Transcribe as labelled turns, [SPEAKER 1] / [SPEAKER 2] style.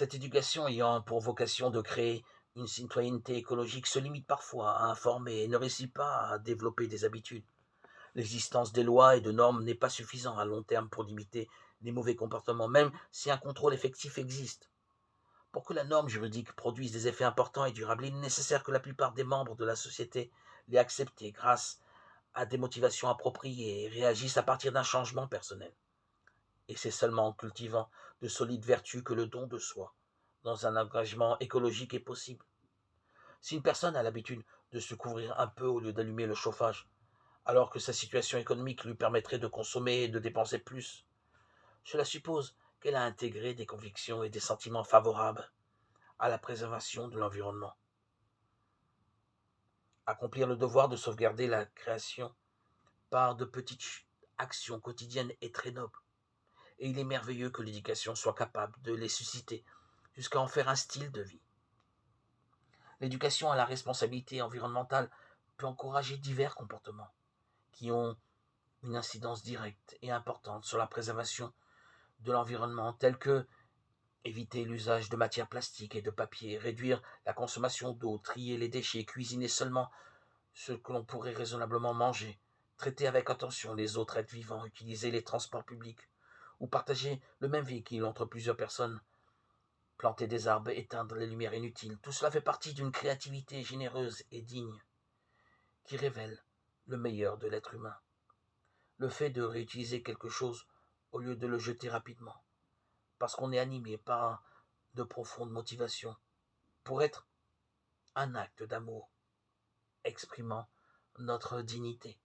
[SPEAKER 1] Cette éducation ayant pour vocation de créer une citoyenneté écologique se limite parfois à informer et ne réussit pas à développer des habitudes. L'existence des lois et de normes n'est pas suffisant à long terme pour limiter les mauvais comportements, même si un contrôle effectif existe. Pour que la norme juridique produise des effets importants et durables, il est nécessaire que la plupart des membres de la société l'aient acceptée grâce à des motivations appropriées et réagissent à partir d'un changement personnel. Et c'est seulement en cultivant de solides vertus que le don de soi dans un engagement écologique est possible. Si une personne a l'habitude de se couvrir un peu au lieu d'allumer le chauffage, alors que sa situation économique lui permettrait de consommer et de dépenser plus, cela suppose qu'elle a intégré des convictions et des sentiments favorables à la préservation de l'environnement. Accomplir le devoir de sauvegarder la création par de petites actions quotidiennes est très noble, et il est merveilleux que l'éducation soit capable de les susciter jusqu'à en faire un style de vie. L'éducation à la responsabilité environnementale peut encourager divers comportements qui ont une incidence directe et importante sur la préservation de l'environnement, tels que éviter l'usage de matières plastiques et de papier, réduire la consommation d'eau, trier les déchets, cuisiner seulement ce que l'on pourrait raisonnablement manger, traiter avec attention les autres êtres vivants, utiliser les transports publics ou partager le même véhicule entre plusieurs personnes, planter des arbres, éteindre les lumières inutiles. Tout cela fait partie d'une créativité généreuse et digne qui révèle le meilleur de l'être humain. Le fait de réutiliser quelque chose au lieu de le jeter rapidement, parce qu'on est animé par de profondes motivations, pour être un acte d'amour exprimant notre dignité.